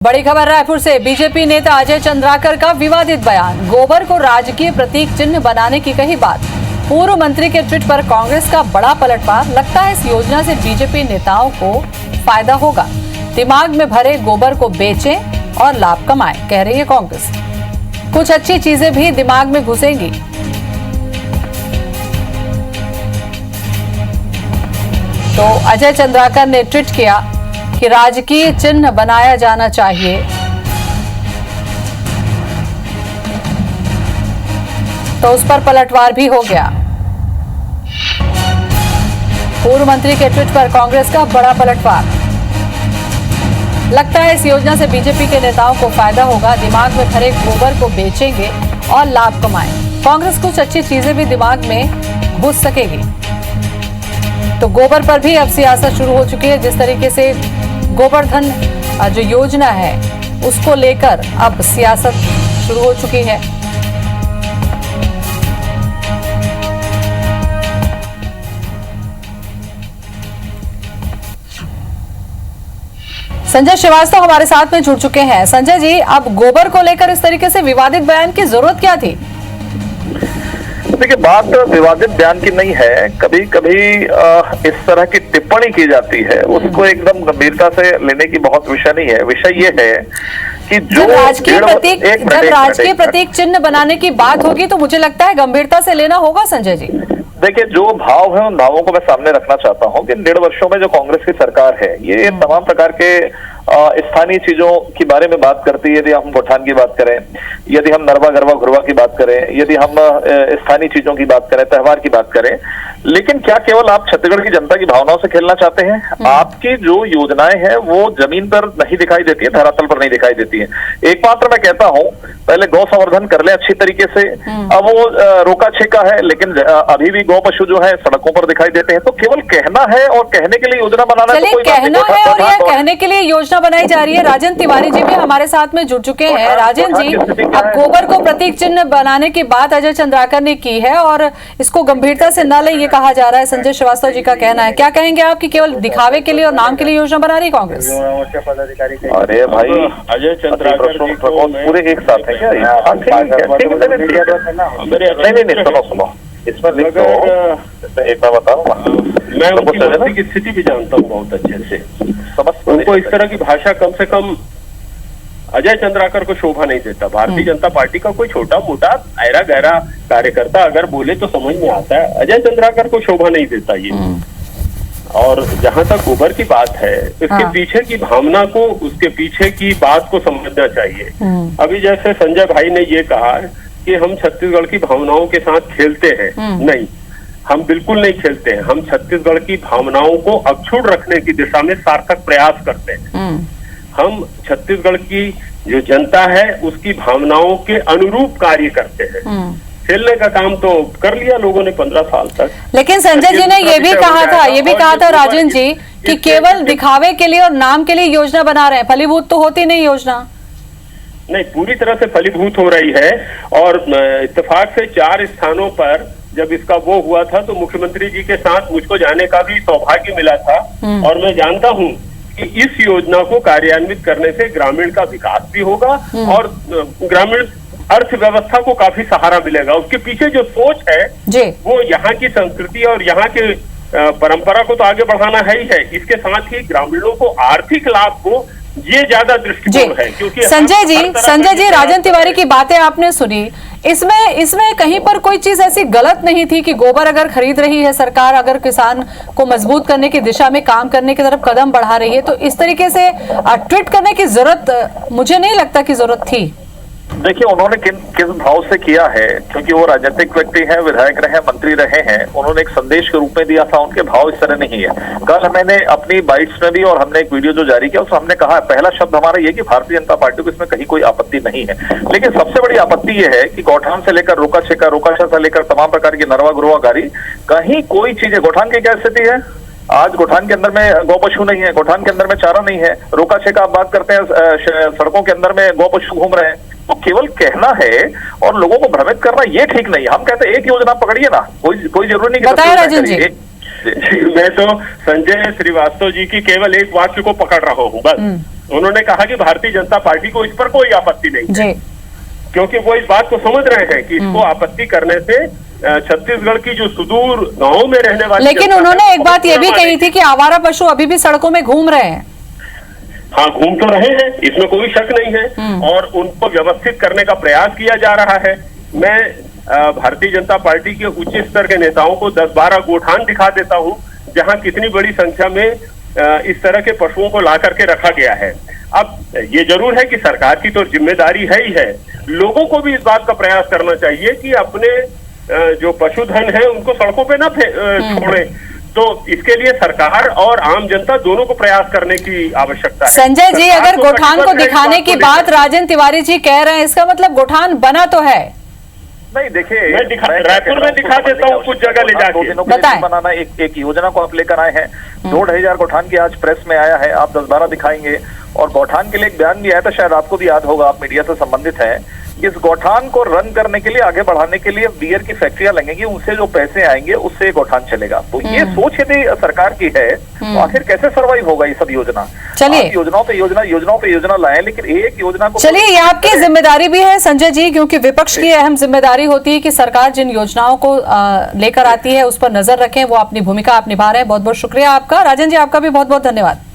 बड़ी खबर रायपुर से। बीजेपी नेता अजय चंद्राकर का विवादित बयान, गोबर को राजकीय प्रतीक चिन्ह बनाने की कही बात। पूर्व मंत्री के ट्वीट पर कांग्रेस का बड़ा पलटवार। लगता है इस योजना से बीजेपी नेताओं को फायदा होगा। दिमाग में भरे गोबर को बेचें और लाभ कमाएं, कह रही है कांग्रेस। कुछ अच्छी चीजें भी दिमाग में घुसेंगी। तो अजय चंद्राकर ने ट्वीट किया कि राजकीय चिन्ह बनाया जाना चाहिए। तो उस पर पलटवार भी हो गया। पूर्व मंत्री के ट्वीट पर कांग्रेस का बड़ा पलटवार। लगता है इस योजना से बीजेपी के नेताओं को फायदा होगा। दिमाग में भरे गोबर को बेचेंगे और लाभ कमाएं। कांग्रेस कुछ अच्छी चीजें भी दिमाग में घुस सकेगी। तो गोबर पर भी अब सियासत शुरू हो चुकी है। जिस तरीके से गोवर्धन जो योजना है उसको लेकर अब सियासत शुरू हो चुकी है। संजय श्रीवास्तव हमारे साथ में जुड़ चुके हैं। संजय जी, अब गोबर को लेकर इस तरीके से विवादित बयान की जरूरत क्या थी? देखिए, बात विवादित बयान की नहीं है। कभी कभी इस तरह की टिप्पणी की जाती है, उसको एकदम गंभीरता से लेने की बहुत विषय नहीं है। विषय ये है कि जो जब राजकीय प्रतीक चिन्ह बनाने की बात होगी तो मुझे लगता है गंभीरता से लेना होगा। संजय जी, देखिए, जो भाव है उन भावों को मैं सामने रखना चाहता हूं कि 1.5 वर्षों में जो कांग्रेस की सरकार है, ये तमाम प्रकार के स्थानीय चीजों के बारे में बात करती है। यदि हम गोठान की बात करें, यदि हम नरवा गरवा घुरवा की बात करें, यदि हम स्थानीय चीजों की बात करें, त्योहार की बात करें, लेकिन क्या केवल आप छत्तीसगढ़ की जनता की भावनाओं से खेलना चाहते हैं? आपकी जो योजनाएं हैं वो जमीन पर नहीं दिखाई देती है, धरातल पर नहीं दिखाई देती है। एकमात्र मैं कहता हूं, पहले गौ संवर्धन कर ले अच्छी तरीके से। अब वो रोका छेका है, लेकिन अभी भी गौ पशु जो है सड़कों पर दिखाई देते हैं। तो केवल कहना है और कहने के लिए योजना बनाना है, तो कोई कहना है और यह कहने के लिए योजना बनाई जा रही है। राजन तिवारी जी भी हमारे साथ में जुड़ चुके हैं। राजन जी, अब गोबर को प्रतीक चिन्ह बनाने की बात अजय चंद्राकर ने की है और इसको गंभीरता से न ले, ये कहा जा रहा है। संजय श्रीवास्तव जी का कहना है, क्या कहेंगे आप कि केवल दिखावे के लिए और नाम के लिए योजना बना रही कांग्रेस? अरे भाई, अजय चंद्राकर पूरे एक साथ है क्या? नहीं, सुनो, इसमें लिख दो। एक बार बताओ, मैं उनकी मानसिक स्थिति भी जानता हूँ बहुत अच्छे से। उनको इस तरह की भाषा कम से कम अजय चंद्राकर को शोभा नहीं देता। भारतीय जनता पार्टी का कोई छोटा मोटा ऐरा गहरा कार्यकर्ता अगर बोले तो समझ में आता है, अजय चंद्राकर को शोभा नहीं देता ये। और जहां तक गोबर की बात है, इसके पीछे की भावना को, उसके पीछे की बात को समझना चाहिए। अभी जैसे संजय भाई ने ये कहा कि हम छत्तीसगढ़ की भावनाओं के साथ खेलते हैं, नहीं, हम बिल्कुल नहीं खेलते हैं। हम छत्तीसगढ़ की भावनाओं को अक्षुण्ण रखने की दिशा में सार्थक प्रयास करते हैं। हम छत्तीसगढ़ की जो जनता है उसकी भावनाओं के अनुरूप कार्य करते हैं। खेलने का काम तो कर लिया लोगों ने 15 साल तक। लेकिन संजय जी ने ये भी कहा था राजन जी कि केवल दिखावे के लिए और नाम के लिए योजना बना रहे हैं, फलीभूत तो होती नहीं योजना। नहीं, पूरी तरह से फलीभूत हो रही है। और इत्तेफाक से 4 स्थानों पर जब इसका वो हुआ था तो मुख्यमंत्री जी के साथ मुझको जाने का भी सौभाग्य मिला था। और मैं जानता हूँ कि इस योजना को कार्यान्वित करने से ग्रामीण का विकास भी होगा और ग्रामीण अर्थव्यवस्था को काफी सहारा मिलेगा। उसके पीछे जो सोच है वो यहाँ की संस्कृति और यहाँ के परंपरा को तो आगे बढ़ाना है ही है, इसके साथ ही ग्रामीणों को आर्थिक लाभ को ये ज्यादा दृष्टिकोण है। क्योंकि संजय जी, राजन तिवारी की बातें आपने सुनी। इसमें कहीं पर कोई चीज ऐसी गलत नहीं थी कि गोबर अगर खरीद रही है सरकार, अगर किसान को मजबूत करने की दिशा में काम करने की तरफ कदम बढ़ा रही है, तो इस तरीके से ट्वीट करने की जरूरत मुझे नहीं लगता कि जरूरत थी। देखिए, उन्होंने किस भाव से किया है, क्योंकि वो राजनीतिक व्यक्ति हैं, विधायक रहे, मंत्री रहे हैं। उन्होंने एक संदेश के रूप में दिया था। उनके भाव इस तरह नहीं है। कल मैंने अपनी बाइट्स में भी और हमने एक वीडियो जो जारी किया उसमें हमने कहा, पहला शब्द हमारा ये कि भारतीय जनता पार्टी को इसमें कहीं कोई आपत्ति नहीं है। लेकिन सबसे बड़ी आपत्ति ये है कि गौठान से लेकर रोका छेका से लेकर तमाम प्रकार की नरवा गुरवा गाड़ी, कहीं कोई चीजें, गौठान की क्या स्थिति है? आज गोठान के अंदर में गौ पशु नहीं है, गोठान के अंदर में चारा नहीं है। रोका छेका आप बात करते हैं, सड़कों के अंदर में गौ पशु घूम रहे हैं। तो केवल कहना है और लोगों को भ्रमित करना ये ठीक नहीं। हम कहते हैं एक योजना पकड़िए ना, कोई जरूरी नहीं। बताइए राजन जी। मैं तो संजय श्रीवास्तव जी की केवल एक वाक्य को पकड़ रहा हूँ बस। उन्होंने कहा कि भारतीय जनता पार्टी को इस पर कोई आपत्ति नहीं है, जी। क्योंकि वो इस बात को समझ रहे हैं कि इसको आपत्ति करने से छत्तीसगढ़ की जो सुदूर गांवों में रहने वाली, लेकिन उन्होंने एक बात ये भी कही थी कि आवारा पशु अभी भी सड़कों में घूम रहे हैं। हाँ, घूम तो रहे हैं, इसमें कोई शक नहीं है, और उनको व्यवस्थित करने का प्रयास किया जा रहा है। मैं भारतीय जनता पार्टी के उच्च स्तर के नेताओं को 10-12 गोठान दिखा देता हूँ जहां कितनी बड़ी संख्या में इस तरह के पशुओं को ला करके रखा गया है। अब ये जरूर है कि सरकार की तो जिम्मेदारी है ही है, लोगों को भी इस बात का प्रयास करना चाहिए कि अपने जो पशुधन है उनको सड़कों पे ना छोड़े। तो इसके लिए सरकार और आम जनता दोनों को प्रयास करने की आवश्यकता है। संजय जी, अगर गोठान को दिखाने की बात राजेंद्र तिवारी जी कह रहे हैं, इसका मतलब गोठान बना तो है। नहीं, देखिए, मैं रायपुर में दिखा देता हूँ, कुछ जगह ले जाके 2 दिनों के लिए बनाना एक योजना को आप लेकर आए हैं। 2,500 गोठान की आज प्रेस में आया है, आप 10-12 दिखाएंगे। और गोठान के लिए एक बयान भी आया था, शायद आपको भी याद होगा, आप मीडिया से संबंधित हैं। इस गोठान को रन करने के लिए, आगे बढ़ाने के लिए बियर की फैक्ट्रियां लगेंगी, उनसे जो पैसे आएंगे उससे गोठान चलेगा। तो ये सोच यदि सरकार की है तो आखिर कैसे सर्वाइव होगा ये सब योजना? चलिए, योजनाओं पे योजना लाए, लेकिन एक योजना को, चलिए, ये आपकी जिम्मेदारी भी है संजय जी, क्योंकि विपक्ष की अहम जिम्मेदारी होती है कि सरकार जिन योजनाओं को लेकर आती है उस पर नजर रखें। वो अपनी भूमिका आप निभा रहे हैं। बहुत बहुत शुक्रिया आपका। राजन जी, आपका भी बहुत बहुत धन्यवाद।